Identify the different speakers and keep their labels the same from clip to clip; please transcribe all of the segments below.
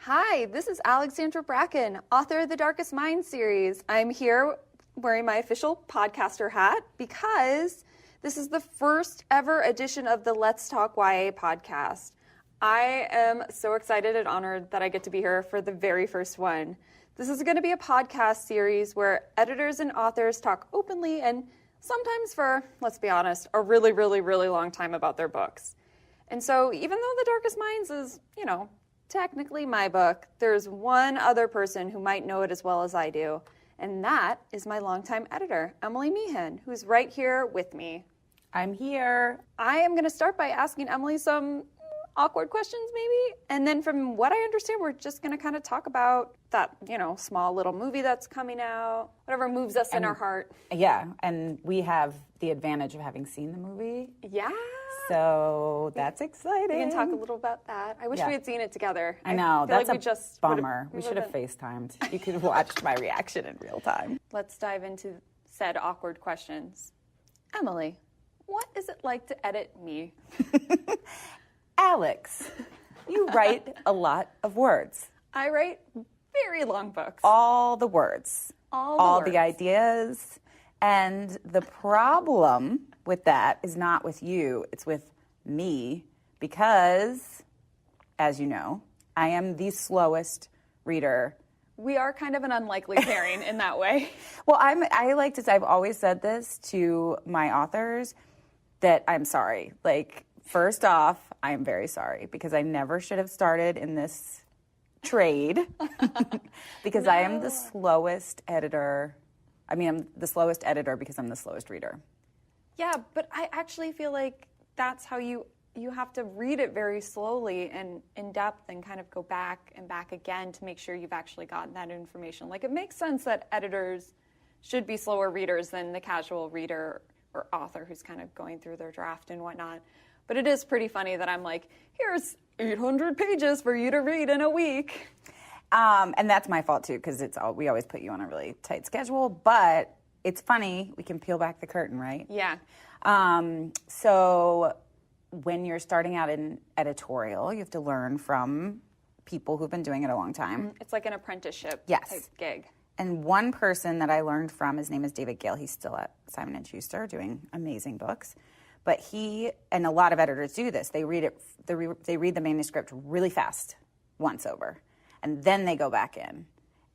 Speaker 1: Hi, this is Alexandra Bracken, author of the Darkest Mind series. I'm here wearing my official podcaster hat because this is the first ever edition of the Let's Talk YA podcast. I am so excited and honored that I get to be here for the very first one. This is going to be a podcast series where editors and authors talk openly and sometimes for, let's be honest, a really, really, really long time about their books. And so even though The Darkest Minds is, technically my book, there's one other person who might know it as well as I do, and that is my longtime editor, Emily Meehan, who's right here with me.
Speaker 2: I'm here.
Speaker 1: I am going to start by asking Emily some awkward questions maybe, and then from what I understand, we're just going to kind of talk about that, small little movie that's coming out, whatever moves us in our heart.
Speaker 2: Yeah, and we have the advantage of having seen the movie.
Speaker 1: Yeah.
Speaker 2: So that's exciting.
Speaker 1: We can talk a little about that. I wish we had seen it together.
Speaker 2: I know, that's
Speaker 1: like
Speaker 2: a bummer. We should have FaceTimed. You could have watched my reaction in real time.
Speaker 1: Let's dive into said awkward questions. Emily, what is it like to edit me?
Speaker 2: Alex, you write a lot of words.
Speaker 1: I write very long books.
Speaker 2: All the words.
Speaker 1: All
Speaker 2: the ideas. And the problem with that is not with you, it's with me, because, as you know, I am the slowest reader.
Speaker 1: We are kind of an unlikely pairing in that way.
Speaker 2: Well, I like to say, I've always said this to my authors, that I'm sorry. First off, I am very sorry, because I never should have started in this trade, because I am the slowest editor. I'm the slowest editor because I'm the slowest reader.
Speaker 1: Yeah, but I actually feel like that's how you have to read it very slowly and in depth and kind of go back and back again to make sure you've actually gotten that information. It makes sense that editors should be slower readers than the casual reader or author who's kind of going through their draft and whatnot. But it is pretty funny that I'm like, here's 800 pages for you to read in a week.
Speaker 2: And that's my fault too, because we always put you on a really tight schedule. But it's funny, we can peel back the curtain, right?
Speaker 1: Yeah.
Speaker 2: So when you're starting out in editorial, you have to learn from people who've been doing it a long time.
Speaker 1: It's like an apprenticeship
Speaker 2: type
Speaker 1: gig.
Speaker 2: And one person that I learned from, his name is David Gale. He's still at Simon & Schuster doing amazing books. But he, and a lot of editors do this, they read the manuscript really fast once over. And then they go back in.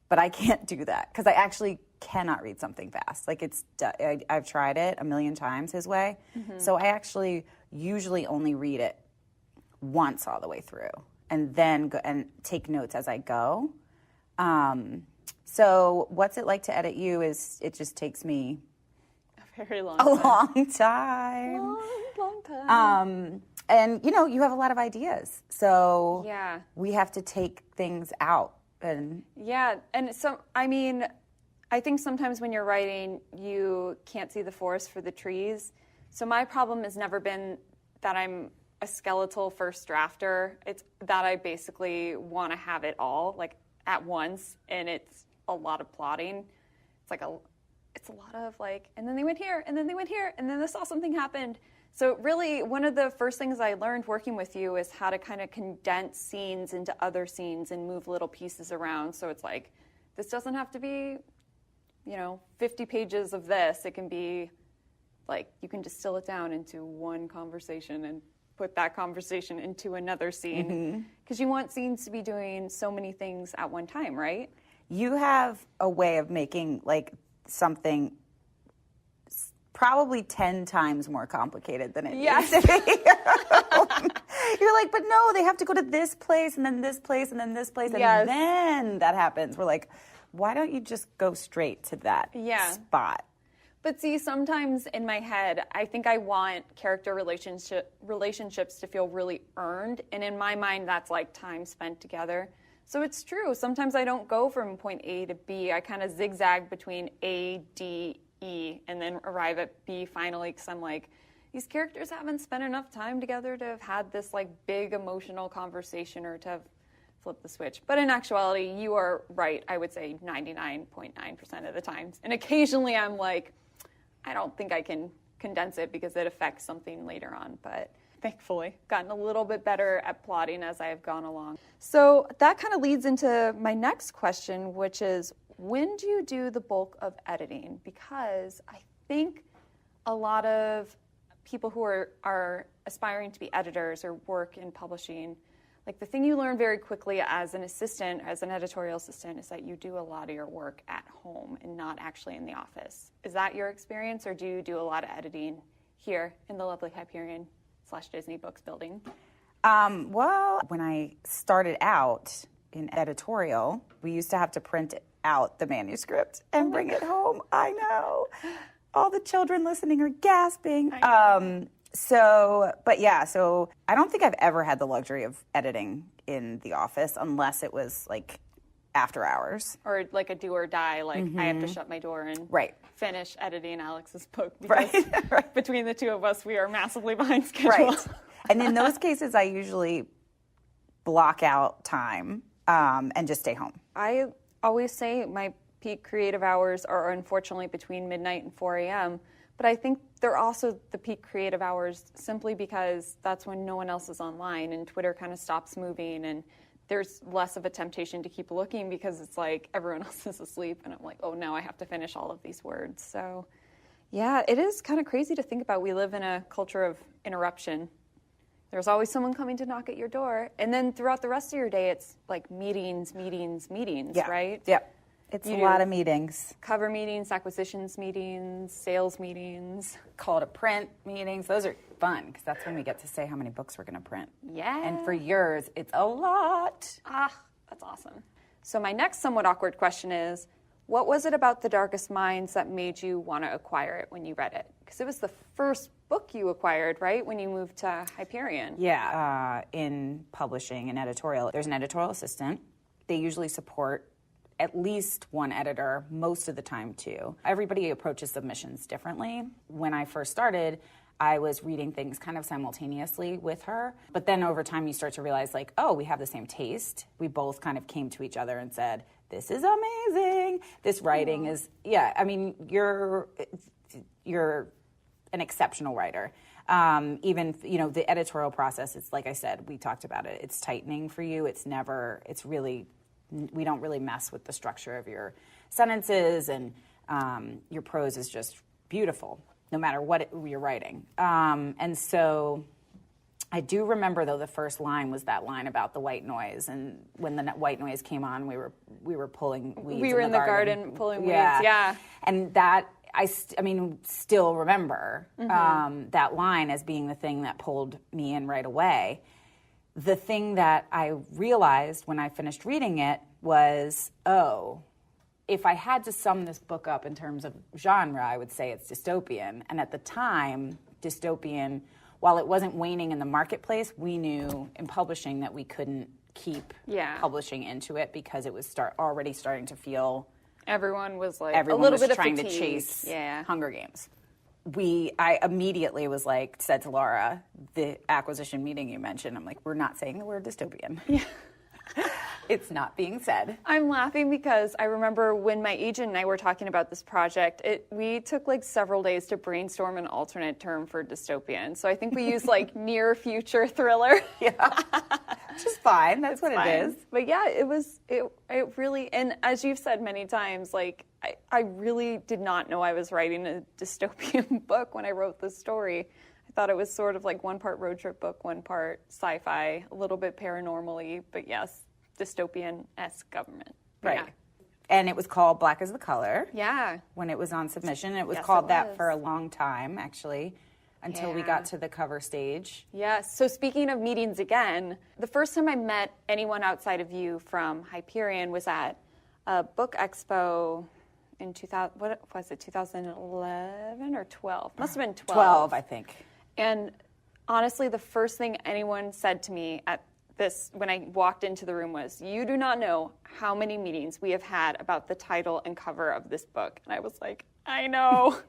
Speaker 2: But I can't do that because I actually cannot read something fast. I've tried it a million times his way. Mm-hmm. So I actually usually only read it once all the way through and then go and take notes as I go. So what's it like to edit you is it just takes me
Speaker 1: a very long
Speaker 2: time. Long time. And, you have a lot of ideas. So we have to take things out. And
Speaker 1: so, I think sometimes when you're writing, you can't see the forest for the trees. So my problem has never been that I'm a skeletal first drafter. It's that I basically want to have it all, at once, and it's a lot of plotting. It's a lot of, and then they went here, and then they went here, and then this something happened. So really, one of the first things I learned working with you is how to kind of condense scenes into other scenes and move little pieces around. So it's this doesn't have to be, 50 pages of this. It can be, you can distill it down into one conversation and put that conversation into another scene. Because you want scenes to be doing so many things at one time, right?
Speaker 2: You have a way of making, something probably 10 times more complicated than it needs to be. You're but no, they have to go to this place and then this place and then this place and then that happens. We're why don't you just go straight to that spot?
Speaker 1: But see, sometimes in my head, I think I want character relationships to feel really earned, and in my mind, that's time spent together. So it's true. Sometimes I don't go from point A to B. I kind of zigzag between A, D, E, and then arrive at B finally, because I'm these characters haven't spent enough time together to have had this big emotional conversation or to have flipped the switch. But in actuality, you are right, I would say 99.9% of the times. And occasionally I'm I don't think I can condense it because it affects something later on. But thankfully. Gotten a little bit better at plotting as I have gone along. So that kind of leads into my next question, which is, when do you do the bulk of editing? Because I think a lot of people who are aspiring to be editors or work in publishing, like the thing you learn very quickly as an assistant, as an editorial assistant, is that you do a lot of your work at home and not actually in the office. Is that your experience, or do you do a lot of editing here in the lovely Hyperion/Disney Books building?
Speaker 2: Well, when I started out in editorial, we used to have to print out the manuscript and bring it home. I know. All the children listening are gasping. So I don't think I've ever had the luxury of editing in the office unless it was like after hours.
Speaker 1: Or like a do or die, like I have to shut my door and finish editing Alex's book because between the two of us, we are massively behind schedule.
Speaker 2: Right. And in those cases, I usually block out time and just stay home.
Speaker 1: I always say my peak creative hours are unfortunately between midnight and 4 a.m., but I think they're also the peak creative hours simply because that's when no one else is online and Twitter kind of stops moving and there's less of a temptation to keep looking because it's like everyone else is asleep and I'm like, oh, now I have to finish all of these words. So yeah, it is kind of crazy to think about. We live in a culture of interruption. There's always someone coming to knock at your door. And then throughout the rest of your day, it's like meetings, right?
Speaker 2: Yeah. It's a lot of meetings.
Speaker 1: Cover meetings, acquisitions meetings, sales meetings.
Speaker 2: Call to print meetings. Those are fun because that's when we get to say how many books we're going to print.
Speaker 1: Yeah.
Speaker 2: And for yours, it's a lot.
Speaker 1: That's awesome. So my next somewhat awkward question is, what was it about The Darkest Minds that made you want to acquire it when you read it? Because it was the first book you acquired, right, when you moved to Hyperion?
Speaker 2: Yeah. In publishing and editorial, there's an editorial assistant. They usually support at least one editor, most of the time two. Everybody approaches submissions differently. When I first started, I was reading things kind of simultaneously with her. But then over time, you start to realize, like, oh, we have the same taste. We both kind of came to each other and said, this is amazing. This writing is, I mean, you're an exceptional writer. Even, the editorial process, it's like I said, we talked about it. It's tightening for you. We don't really mess with the structure of your sentences, and your prose is just beautiful, no matter what you're writing. And so I do remember, though, the first line was that line about the white noise, and when the white noise came on, we were pulling weeds.
Speaker 1: We were in the garden pulling weeds, yeah.
Speaker 2: And that, I still remember that line as being the thing that pulled me in right away. The thing that I realized when I finished reading it was, if I had to sum this book up in terms of genre, I would say it's dystopian. And at the time, dystopian, while it wasn't waning in the marketplace, we knew in publishing that we couldn't keep publishing into it because it was already starting to feel...
Speaker 1: Everyone was like
Speaker 2: a little bit trying to chase Hunger Games. I immediately said to Laura, the acquisition meeting you mentioned, I'm like, we're not saying the word dystopian. Yeah. It's not being said.
Speaker 1: I'm laughing because I remember when my agent and I were talking about this project, we took several days to brainstorm an alternate term for dystopian. So I think we used near future thriller.
Speaker 2: Yeah. Which is fine. That's what it is.
Speaker 1: But yeah, it really, and as you've said many times, I really did not know I was writing a dystopian book when I wrote this story. I thought it was sort of one part road trip book, one part sci-fi, a little bit paranormally, but yes, dystopian-esque government.
Speaker 2: Right. Yeah. And it was called Black is the Color.
Speaker 1: Yeah.
Speaker 2: When it was on submission. It was called that for a long time, actually, until we got to the cover stage.
Speaker 1: Yes. So speaking of meetings again, the first time I met anyone outside of you from Hyperion was at a book expo in 2011 or 12? Must have been 12.
Speaker 2: 12, I think.
Speaker 1: And honestly, the first thing anyone said to me at this when I walked into the room was, you do not know how many meetings we have had about the title and cover of this book. And I was like, I know.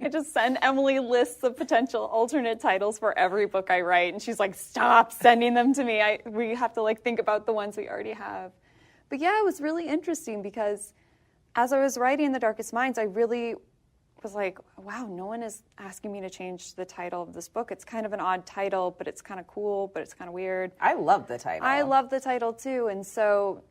Speaker 1: I just send Emily lists of potential alternate titles for every book I write. And she's like, stop sending them to me. We have to think about the ones we already have. But yeah, it was really interesting because as I was writing The Darkest Minds, I really was like, wow, no one is asking me to change the title of this book. It's kind of an odd title, but it's kind of cool, but it's kind of weird.
Speaker 2: I love the title.
Speaker 1: I love the title too. And so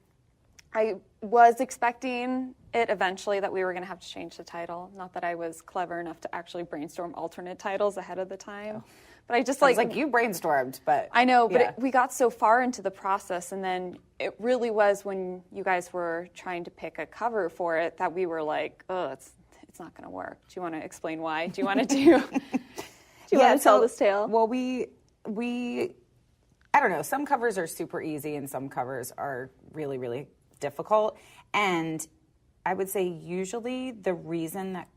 Speaker 1: I was expecting it eventually that we were going to have to change the title. Not that I was clever enough to actually brainstorm alternate titles ahead of the time. But I just
Speaker 2: like you brainstormed, but
Speaker 1: I know, but we got so far into the process, and then it really was when you guys were trying to pick a cover for it that we were like, oh, it's not going to work. Do you want to explain why? Do you want to do you want to tell this tale?
Speaker 2: Well, we I don't know, some covers are super easy and some covers are really, really difficult. And I would say usually the reason that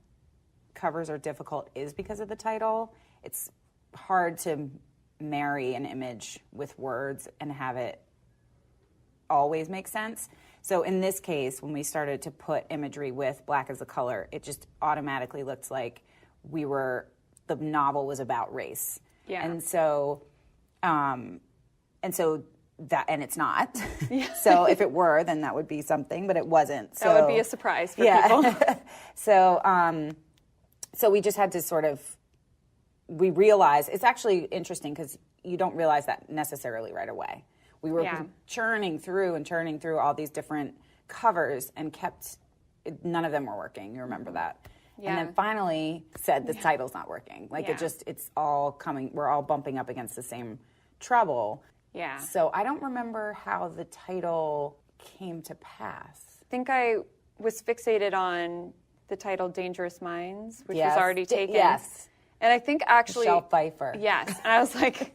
Speaker 2: covers are difficult is because of the title. It's hard to marry an image with words and have it always make sense. So in this case, when we started to put imagery with black as a color, it just automatically looked like the novel was about race.
Speaker 1: Yeah.
Speaker 2: And so it's not. Yeah. So if it were, then that would be something, but it wasn't. So
Speaker 1: that would be a surprise for people.
Speaker 2: So we just had to we realized, it's actually interesting because you don't realize that necessarily right away. We were churning through all these different covers and none of them were working. You remember that? Yeah. And then finally said the title's not working. It's all coming, we're all bumping up against the same trouble.
Speaker 1: Yeah.
Speaker 2: So I don't remember how the title came to pass.
Speaker 1: I think I was fixated on the title Dangerous Minds, which was already taken.
Speaker 2: Yes.
Speaker 1: And I think actually...
Speaker 2: Michelle Pfeiffer.
Speaker 1: Yes. And I was like,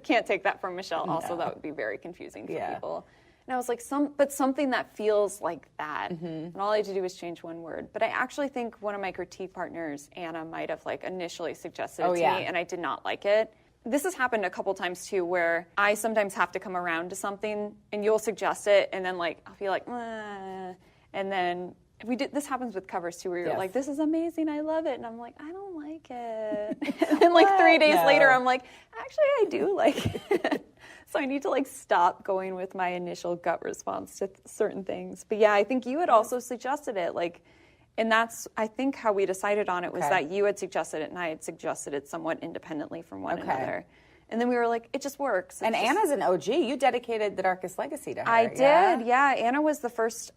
Speaker 1: can't take that from Michelle. Also, that would be very confusing for people. And I was like, something that feels like that. Mm-hmm. And all I had to do was change one word. But I actually think one of my critique partners, Anna, might have initially suggested it to me, and I did not like it. This has happened a couple times too, where I sometimes have to come around to something, and you'll suggest it, and then I'll be like, and then this happens with covers too, where you're like, this is amazing, I love it, and I'm like, I don't like it. And then 3 days later, I'm like, actually, I do like it. So I need to stop going with my initial gut response to certain things. But yeah, I think you had also suggested it, and that's, I think, how we decided on it was that you had suggested it and I had suggested it somewhat independently from one another. And then we were like, it just works. And
Speaker 2: Anna's an OG. You dedicated The Darkest Legacy to her.
Speaker 1: I did, yeah. Anna was the first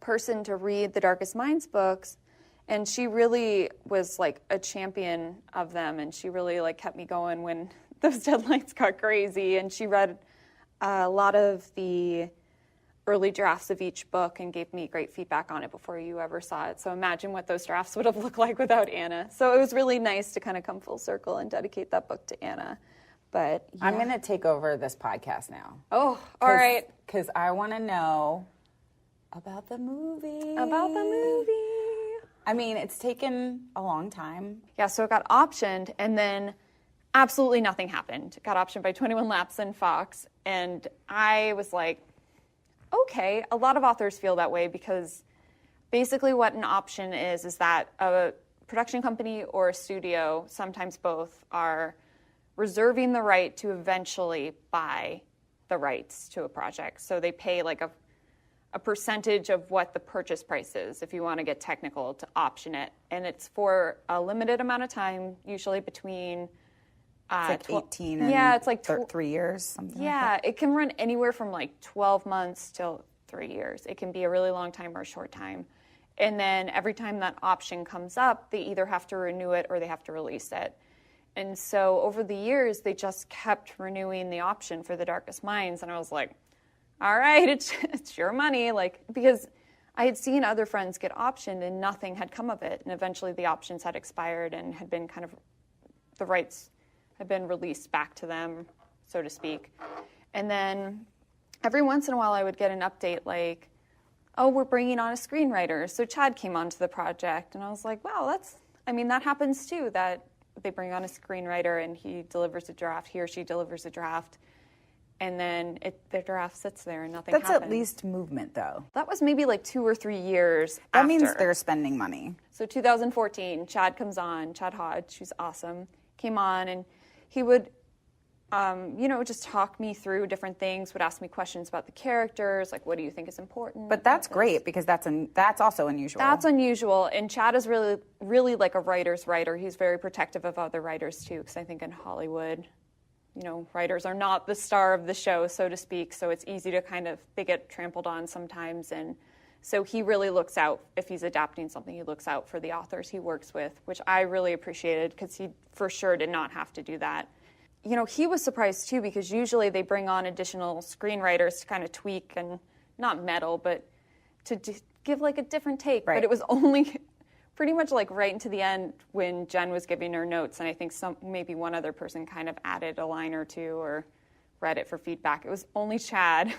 Speaker 1: person to read the Darkest Minds books, and she really was a champion of them, and she really kept me going when those deadlines got crazy. And she read a lot of the early drafts of each book and gave me great feedback on it before you ever saw it. So imagine what those drafts would have looked like without Anna. So it was really nice to kind of come full circle and dedicate that book to Anna. But yeah.
Speaker 2: I'm going to take over this podcast now.
Speaker 1: Oh, all right.
Speaker 2: Because I want to know about the movie. I mean, it's taken a long time.
Speaker 1: Yeah, so it got optioned, and then absolutely nothing happened. It got optioned by 21 Laps and Fox, and I was like, okay, a lot of authors feel that way because basically what an option is that a production company or a studio, sometimes both, are reserving the right to eventually buy the rights to a project. So they pay a percentage of what the purchase price is, if you want to get technical, to option it. And it's for a limited amount of time, usually between...
Speaker 2: It's 18 and
Speaker 1: it's
Speaker 2: 3 years, something like
Speaker 1: yeah,
Speaker 2: that.
Speaker 1: it can run anywhere from 12 months till 3 years. It can be a really long time or a short time. And then every time that option comes up, they either have to renew it or they have to release it. And so over the years, they just kept renewing the option for The Darkest Minds. And I was like, all right, it's your money. Because I had seen other friends get optioned and nothing had come of it. And eventually the options had expired and had been the rights had been released back to them, so to speak. And then every once in a while I would get an update oh, we're bringing on a screenwriter. So Chad came onto the project, and I was like, wow, that happens too, that they bring on a screenwriter and he or she delivers a draft, and then the draft sits there and nothing happens.
Speaker 2: That's at least movement, though.
Speaker 1: That was maybe 2 or 3 years
Speaker 2: That
Speaker 1: after.
Speaker 2: means they're spending money.
Speaker 1: So 2014, Chad comes on, Chad Hodge, who's awesome, came on, and he would just talk me through different things, would ask me questions about the characters, like, what do you think is important?
Speaker 2: But that's great because that's also unusual.
Speaker 1: That's unusual. And Chad is really, really like a writer's writer. He's very protective of other writers, too, because I think in Hollywood, writers are not the star of the show, so to speak, so it's easy to they get trampled on sometimes. And so he really looks out, if he's adapting something, he looks out for the authors he works with, which I really appreciated because he for sure did not have to do that. He was surprised too because usually they bring on additional screenwriters to kind of tweak and not meddle, but to give like a different take.
Speaker 2: Right.
Speaker 1: But it was only pretty much like right into the end when Jen was giving her notes, and I think maybe one other person kind of added a line or two or read it for feedback. It was only Chad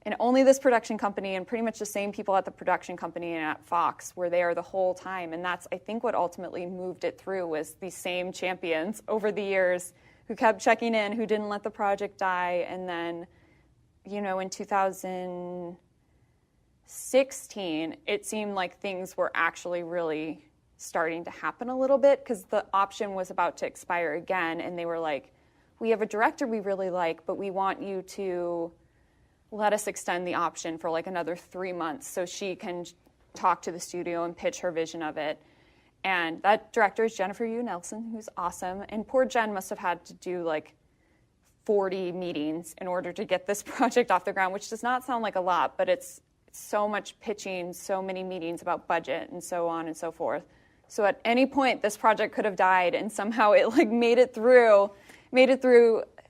Speaker 1: and only this production company and pretty much the same people at the production company and at Fox were there the whole time. And that's, I think, what ultimately moved it through was these same champions over the years who kept checking in, who didn't let the project die. And then, in 2016, it seemed like things were actually really starting to happen a little bit because the option was about to expire again. And they were like, we have a director we really like, but we want you to let us extend the option for like another 3 months so she can talk to the studio and pitch her vision of it. And that director is Jennifer Yu Nelson, who's awesome. And poor Jen must have had to do like 40 meetings in order to get this project off the ground, which does not sound like a lot, but it's so much pitching, so many meetings about budget and so on and so forth. So at any point, this project could have died, and somehow it like made it through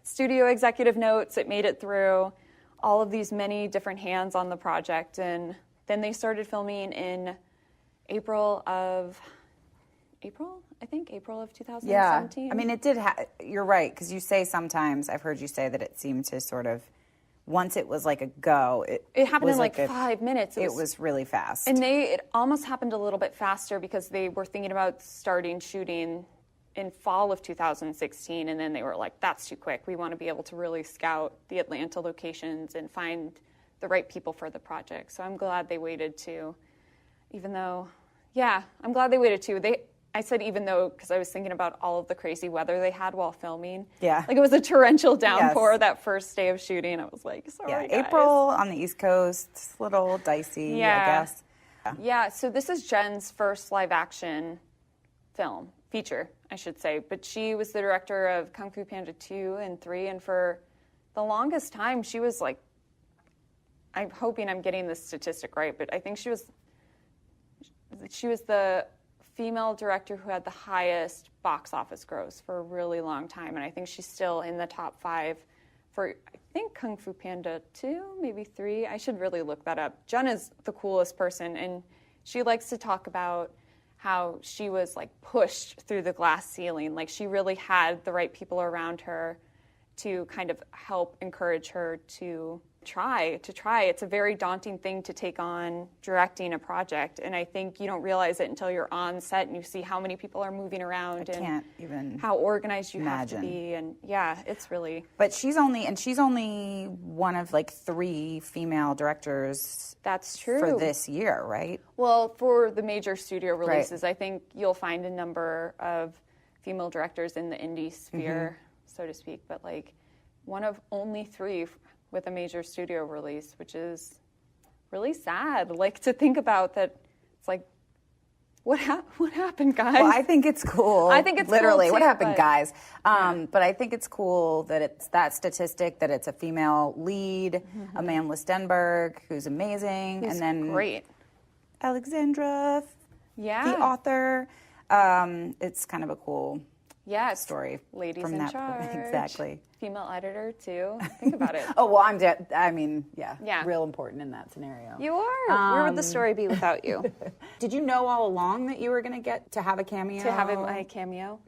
Speaker 1: studio executive notes. It made it through all of these many different hands on the project. And then they started filming in April of 2017.
Speaker 2: Yeah, I mean, it did. You're right, because you say sometimes, I've heard you say that it seemed to sort of, once it was like a go, it
Speaker 1: happened
Speaker 2: was
Speaker 1: in like 5 minutes.
Speaker 2: It was really fast.
Speaker 1: And it almost happened a little bit faster because they were thinking about starting shooting in fall of 2016, and then they were like, that's too quick. We want to be able to really scout the Atlanta locations and find the right people for the project. So I'm glad they waited too, I'm glad they waited too. I said even though, because I was thinking about all of the crazy weather they had while filming.
Speaker 2: Yeah.
Speaker 1: Like it was a torrential downpour that first day of shooting. I was like, sorry, guys.
Speaker 2: April on the East Coast, a little dicey, I guess.
Speaker 1: Yeah, so this is Jen's first live action feature, I should say. But she was the director of Kung Fu Panda 2 and 3, and for the longest time she was like, I'm hoping I'm getting this statistic right, but I think she was the female director who had the highest box office gross for a really long time, and I think she's still in the top 5 for, I think, Kung Fu Panda 2, maybe 3. I should really look that up. Jen is the coolest person, and she likes to talk about how she was like pushed through the glass ceiling. Like she really had the right people around her to kind of help encourage her to try. It's a very daunting thing to take on directing a project, and I think you don't realize it until you're on set and you see how many people are moving around and
Speaker 2: can't even
Speaker 1: how organized you
Speaker 2: imagine.
Speaker 1: have to be. And yeah, it's really.
Speaker 2: But she's only one of like 3 female directors.
Speaker 1: That's true.
Speaker 2: For this year, right?
Speaker 1: Well, for the major studio releases, I think you'll find a number of female directors in the indie sphere, so to speak, but like one of only 3 with a major studio release, which is really sad. Like to think about that, it's like, what happened, guys?
Speaker 2: Well, I think it's cool.
Speaker 1: I think it's
Speaker 2: literally
Speaker 1: cool too,
Speaker 2: what happened,
Speaker 1: but,
Speaker 2: guys. But I think it's cool that it's that statistic that it's a female lead, Amanda Stenberg, who's amazing,
Speaker 1: Who's
Speaker 2: and then
Speaker 1: great,
Speaker 2: Alexandra, the author. It's kind of a cool story.
Speaker 1: Ladies
Speaker 2: from
Speaker 1: in
Speaker 2: that
Speaker 1: charge.
Speaker 2: Exactly.
Speaker 1: Female editor too. Think about it.
Speaker 2: Oh well, real important in that scenario.
Speaker 1: You are. Where would the story be without you?
Speaker 2: Did you know all along that you were going to get to have a cameo?
Speaker 1: To have a cameo?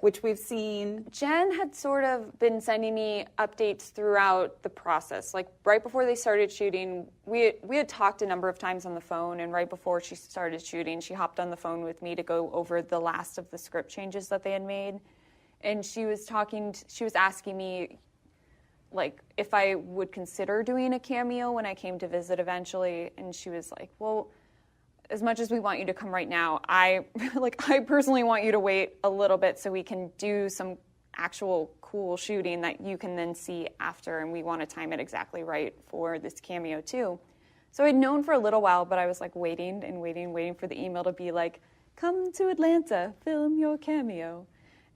Speaker 2: Which we've seen.
Speaker 1: Jen had sort of been sending me updates throughout the process. Like right before they started shooting, we had talked a number of times on the phone, and right before she started shooting, she hopped on the phone with me to go over the last of the script changes that they had made. And she was asking me, like, if I would consider doing a cameo when I came to visit eventually. And she was like, well, as much as we want you to come right now, I personally want you to wait a little bit so we can do some actual cool shooting that you can then see after, and we want to time it exactly right for this cameo too. So I'd known for a little while, but I was like waiting for the email to be like, come to Atlanta, film your cameo.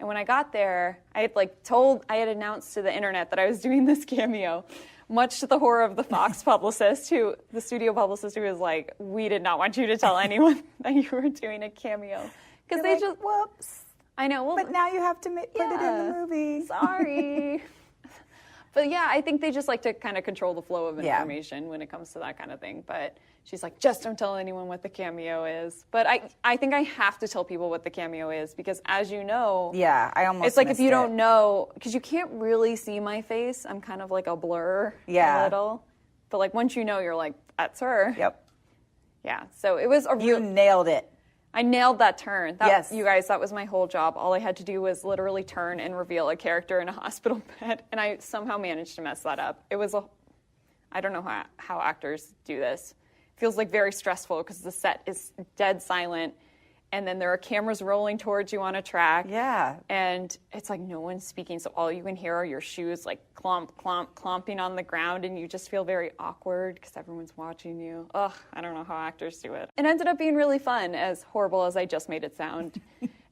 Speaker 1: And when I got there, I had announced to the internet that I was doing this cameo, much to the horror of the Fox the studio publicist who was like, we did not want you to tell anyone that you were doing a cameo. Because they just,
Speaker 2: whoops.
Speaker 1: I know. Well,
Speaker 2: but now you have to put it in the movie.
Speaker 1: Sorry. But yeah, I think they just like to kind of control the flow of information when it comes to that kind of thing. But she's like, just don't tell anyone what the cameo is. But I think I have to tell people what the cameo is because, as you know,
Speaker 2: I almost
Speaker 1: it's like if you don't know, because you can't really see my face. I'm kind of like a blur a little. But like once you know, you're like, that's her.
Speaker 2: Yep.
Speaker 1: Yeah. So it was
Speaker 2: You nailed it.
Speaker 1: I nailed that turn.
Speaker 2: Yes.
Speaker 1: You guys, that was my whole job. All I had to do was literally turn and reveal a character in a hospital bed, and I somehow managed to mess that up. It was I don't know how actors do this. It feels like very stressful because the set is dead silent, and then there are cameras rolling towards you on a track.
Speaker 2: Yeah.
Speaker 1: And it's like no one's speaking, so all you can hear are your shoes like clomp, clomp, clomping on the ground, and you just feel very awkward because everyone's watching you. Ugh, I don't know how actors do it. It ended up being really fun, as horrible as I just made it sound.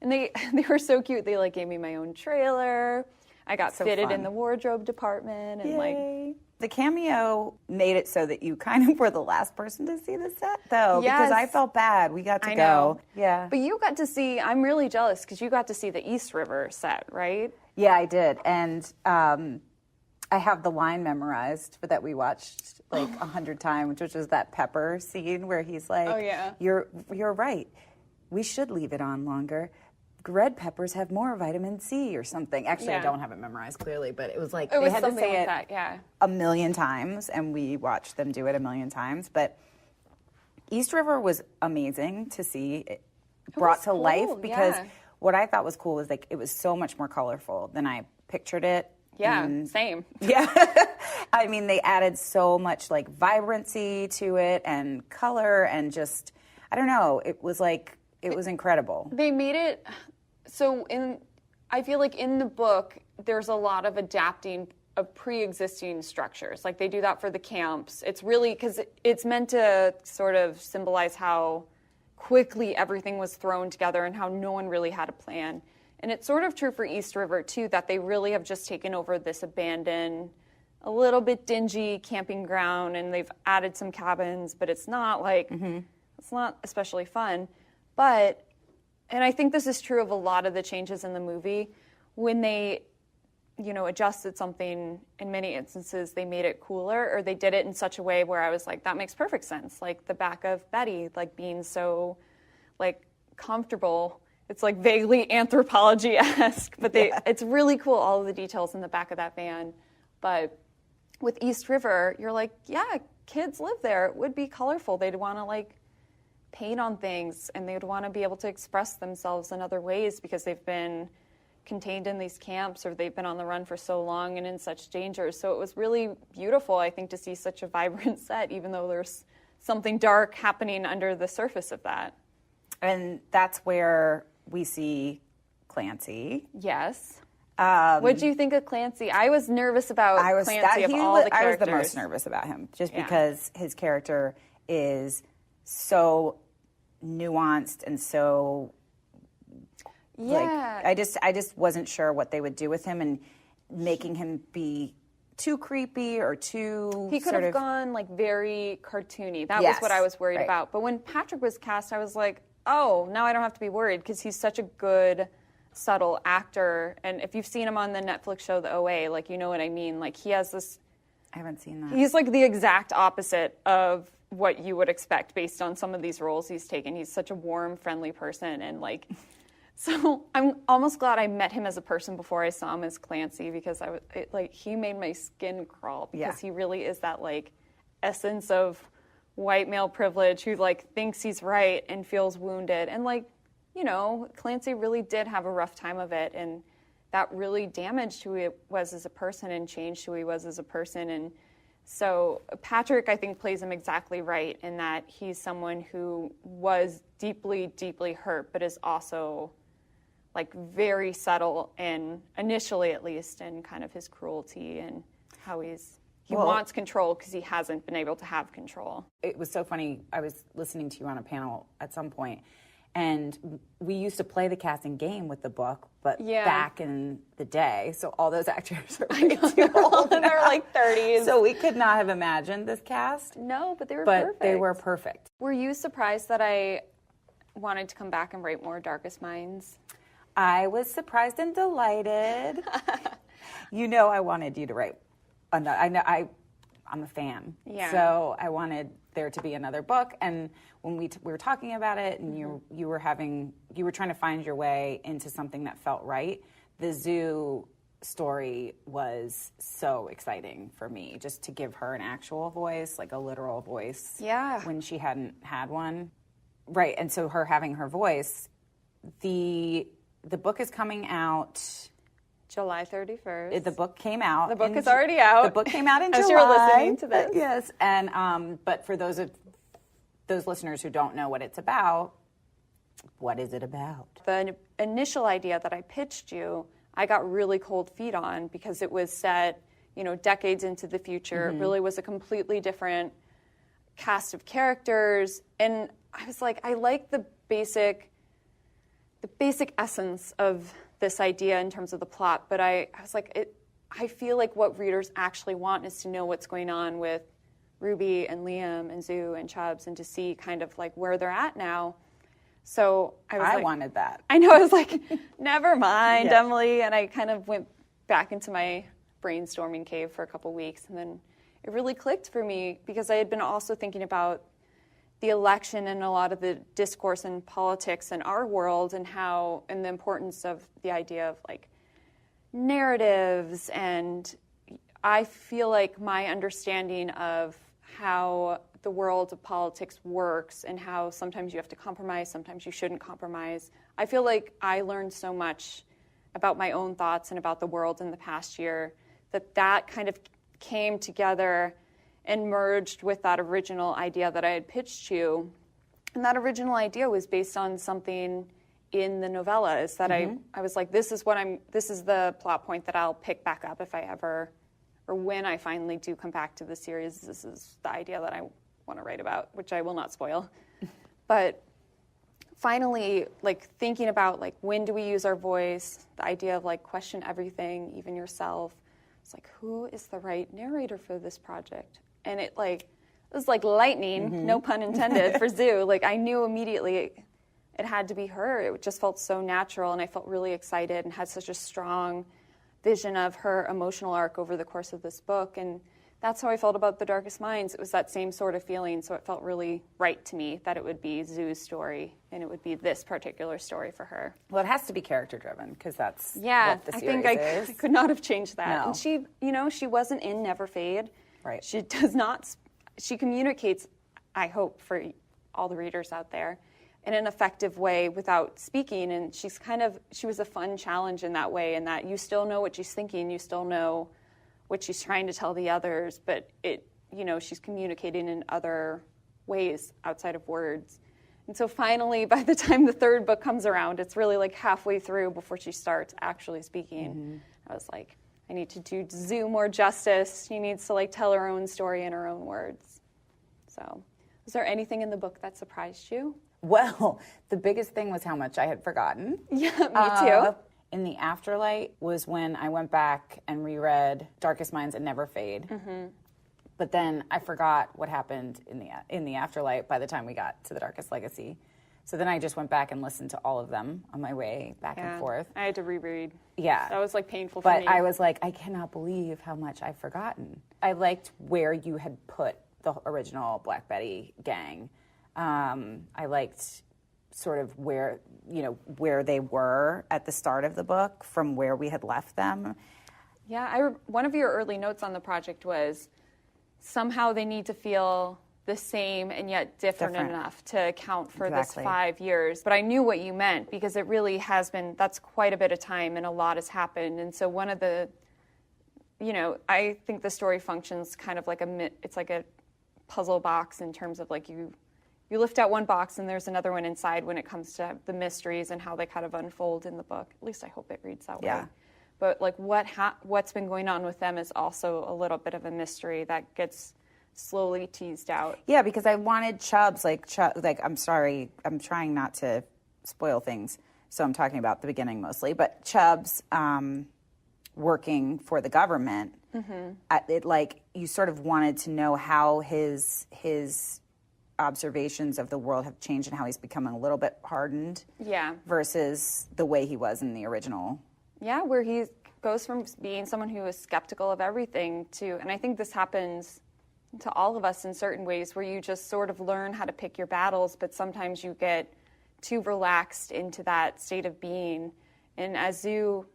Speaker 1: And they were so cute. They like gave me my own trailer. I got fitted in the wardrobe department, and
Speaker 2: Yay. The cameo made it so that you kind of were the last person to see the set, though, because I felt bad. We got to go. Yeah.
Speaker 1: But you got to see, I'm really jealous, because you got to see the East River set, right?
Speaker 2: Yeah, I did. And I have the line memorized that we watched like 100 times, which was that Pepper scene where he's like,
Speaker 1: oh, yeah.
Speaker 2: You're right. We should leave it on longer. Red peppers have more vitamin C or something. Actually, I don't have it memorized clearly, but it was like they had to say it a million times, and we watched them do it a million times. But East River was amazing to see. It brought to life because what I thought was cool was like it was so much more colorful than I pictured it.
Speaker 1: Yeah, same.
Speaker 2: Yeah. I mean, they added so much like vibrancy to it and color and just, I don't know, it was incredible.
Speaker 1: They made it so I feel like in the book there's a lot of adapting of pre-existing structures. Like they do that for the camps. It's really because it's meant to sort of symbolize how quickly everything was thrown together and how no one really had a plan. And it's sort of true for East River too, that they really have just taken over this abandoned, a little bit dingy camping ground, and they've added some cabins, but it's not like it's not especially fun. But, and I think this is true of a lot of the changes in the movie, when they, adjusted something, in many instances, they made it cooler, or they did it in such a way where I was like, that makes perfect sense. Like the back of Betty, like being so, like, comfortable. It's like vaguely anthropology-esque, but it's really cool, all of the details in the back of that van. But with East River, you're like, yeah, kids live there. It would be colorful. They'd want to, like, paint on things, and they would want to be able to express themselves in other ways because they've been contained in these camps, or they've been on the run for so long and in such danger. So it was really beautiful, I think, to see such a vibrant set, even though there's something dark happening under the surface of that.
Speaker 2: And that's where we see Clancy.
Speaker 1: Yes. What do you think of Clancy? I was nervous about Clancy of all the characters.
Speaker 2: I was the most nervous about him, just because his character is so nuanced and so like I just wasn't sure what they would do with him, and making him be too creepy or too
Speaker 1: he could have gone like very cartoony. That was what I was worried about. But when Patrick was cast, I was like, oh, now I don't have to be worried, because he's such a good subtle actor. And if you've seen him on the Netflix show The OA, like, you know what I mean. Like, he has this,
Speaker 2: I haven't seen that.
Speaker 1: He's like the exact opposite of what you would expect based on some of these roles he's taken. He's such a warm, friendly person, and like, so I'm almost glad I met him as a person before I saw him as Clancy, because he made my skin crawl, because he really is that like essence of white male privilege who like thinks he's right and feels wounded. And like, Clancy really did have a rough time of it, and that really damaged who he was as a person and changed who he was as a person. And so Patrick, I think, plays him exactly right in that he's someone who was deeply, deeply hurt, but is also like very subtle in, initially at least, in kind of his cruelty and how he wants control because he hasn't been able to have control.
Speaker 2: It was so funny. I was listening to you on a panel at some point, and we used to play the casting game with the book, but back in the day, so all those actors are way too old.
Speaker 1: They're like 30s.
Speaker 2: So we could not have imagined this cast.
Speaker 1: No, but they were perfect.
Speaker 2: But they were perfect.
Speaker 1: Were you surprised that I wanted to come back and write more Darkest Minds?
Speaker 2: I was surprised and delighted. You know I wanted you to write another. I'm a fan.
Speaker 1: Yeah.
Speaker 2: So I wanted there to be another book. And when we were talking about it, and you were trying to find your way into something that felt right, the zoo story was so exciting for me, just to give her an actual voice, like a literal voice.
Speaker 1: Yeah.
Speaker 2: When she hadn't had one. Right. And so her having her voice, the book is coming out
Speaker 1: July 31st.
Speaker 2: The book came out.
Speaker 1: The book is already out.
Speaker 2: The book came out in July.
Speaker 1: As you're listening to this.
Speaker 2: Yes. And but for those listeners who don't know what it's about, what is it about?
Speaker 1: The initial idea that I pitched you, I got really cold feet on because it was set, decades into the future. It really was a completely different cast of characters. And I was like, I like the basic essence of this idea in terms of the plot, but I was like, I feel like what readers actually want is to know what's going on with Ruby and Liam and Zoo and Chubs, and to see kind of like where they're at now. So I
Speaker 2: wanted that.
Speaker 1: I know, I was like, never mind, Emily, and I kind of went back into my brainstorming cave for a couple weeks, and then it really clicked for me because I had been also thinking about the election and a lot of the discourse in politics in our world, and the importance of the idea of like narratives. And I feel like my understanding of how the world of politics works and how sometimes you have to compromise, sometimes you shouldn't compromise. I feel like I learned so much about my own thoughts and about the world in the past year that kind of came together and merged with that original idea that I had pitched you. And that original idea was based on something in the novellas that I was like, this is the plot point that I'll pick back up if I ever, or when I finally do come back to the series. This is the idea that I want to write about, which I will not spoil. But finally, like thinking about like, when do we use our voice? The idea of like question everything, even yourself. It's like, who is the right narrator for this project? And it was like lightning, no pun intended, for Zoo. Like I knew immediately it had to be her. It just felt so natural, and I felt really excited and had such a strong vision of her emotional arc over the course of this book. And that's how I felt about The Darkest Minds. It was that same sort of feeling, so it felt really right to me that it would be Zoo's story, and it would be this particular story for her.
Speaker 2: Well, it has to be character-driven, because that's what the series
Speaker 1: is. I could not have changed that.
Speaker 2: No.
Speaker 1: And she wasn't in Never Fade.
Speaker 2: Right.
Speaker 1: She communicates, I hope, for all the readers out there, in an effective way without speaking. And she was a fun challenge in that way, in that you still know what she's thinking, you still know what she's trying to tell the others, but she's communicating in other ways outside of words. And so finally, by the time the third book comes around, it's really like halfway through before she starts actually speaking. I was like, I need to do Zoo more justice. She needs to tell her own story in her own words. So, was there anything in the book that surprised you?
Speaker 2: Well, the biggest thing was how much I had forgotten.
Speaker 1: Yeah, me too.
Speaker 2: In the Afterlight was when I went back and reread Darkest Minds and Never Fade. But then I forgot what happened in the Afterlight by the time we got to The Darkest Legacy. So then I just went back and listened to all of them on my way back and forth.
Speaker 1: I had to reread.
Speaker 2: Yeah.
Speaker 1: That was painful for me.
Speaker 2: But I was like, I cannot believe how much I've forgotten. I liked where you had put the original Black Betty gang. I liked sort of where they were at the start of the book from where we had left them.
Speaker 1: Yeah, one of your early notes on the project was somehow they need to feel the same and yet different enough to account for this 5 years. But I knew what you meant, because it really has been, that's quite a bit of time and a lot has happened. And so one of the, I think the story functions kind of it's like a puzzle box in terms of you you lift out one box and there's another one inside when it comes to the mysteries and how they kind of unfold in the book. At least I hope it reads that way. But like what's been going on with them is also a little bit of a mystery that gets slowly teased out.
Speaker 2: Yeah, because I wanted Chubs, I'm sorry, I'm trying not to spoil things, so I'm talking about the beginning mostly, but Chubs working for the government, you sort of wanted to know how his observations of the world have changed and how he's becoming a little bit hardened versus the way he was in the original.
Speaker 1: Yeah, where he goes from being someone who is skeptical of everything to, and I think this happens to all of us in certain ways, where you just sort of learn how to pick your battles, but sometimes you get too relaxed into that state of being. And as Azu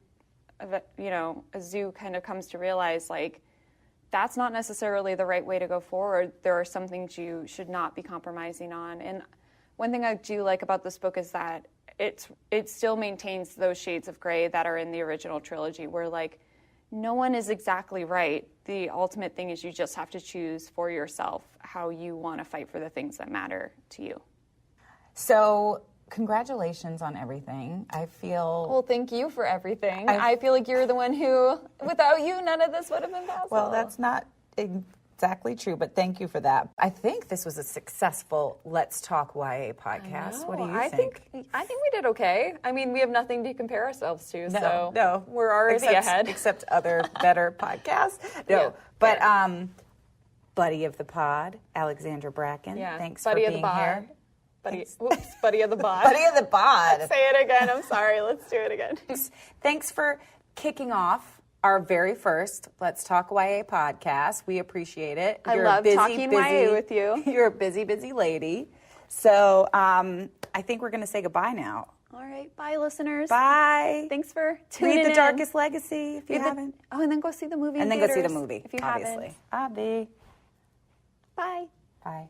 Speaker 1: kind of comes to realize, like, that's not necessarily the right way to go forward. There are some things you should not be compromising on. And one thing I do like about this book is that it still maintains those shades of gray that are in the original trilogy, where, like, no one is exactly right. The ultimate thing is you just have to choose for yourself how you want to fight for the things that matter to you.
Speaker 2: So, congratulations on everything. I feel...
Speaker 1: Well, thank you for everything. I feel like you're the one who, without you, none of this would have been possible.
Speaker 2: Well, that's not exactly true, but thank you for that. I think this was a successful Let's Talk YA podcast. What do you think?
Speaker 1: I think we did okay. I mean, we have nothing to compare ourselves to,
Speaker 2: no.
Speaker 1: We're already ahead.
Speaker 2: Except other better podcasts. No,
Speaker 1: yeah,
Speaker 2: but buddy of the pod, Alexandra Bracken. Thanks for being here.
Speaker 1: Buddy of the bod.
Speaker 2: Buddy of the bod.
Speaker 1: Let's say it again. I'm sorry. Let's do it again.
Speaker 2: Thanks for kicking off our very first Let's Talk YA podcast. We appreciate it.
Speaker 1: I love talking YA with you.
Speaker 2: You're a busy, busy lady. So I think we're going to say goodbye now.
Speaker 1: All right. Bye, listeners.
Speaker 2: Bye.
Speaker 1: Thanks for tuning in.
Speaker 2: Read The Darkest Legacy if you haven't.
Speaker 1: And then go see the movie
Speaker 2: And then
Speaker 1: theaters
Speaker 2: go see the movie,
Speaker 1: if you
Speaker 2: obviously.
Speaker 1: haven't. Bye.
Speaker 2: Bye.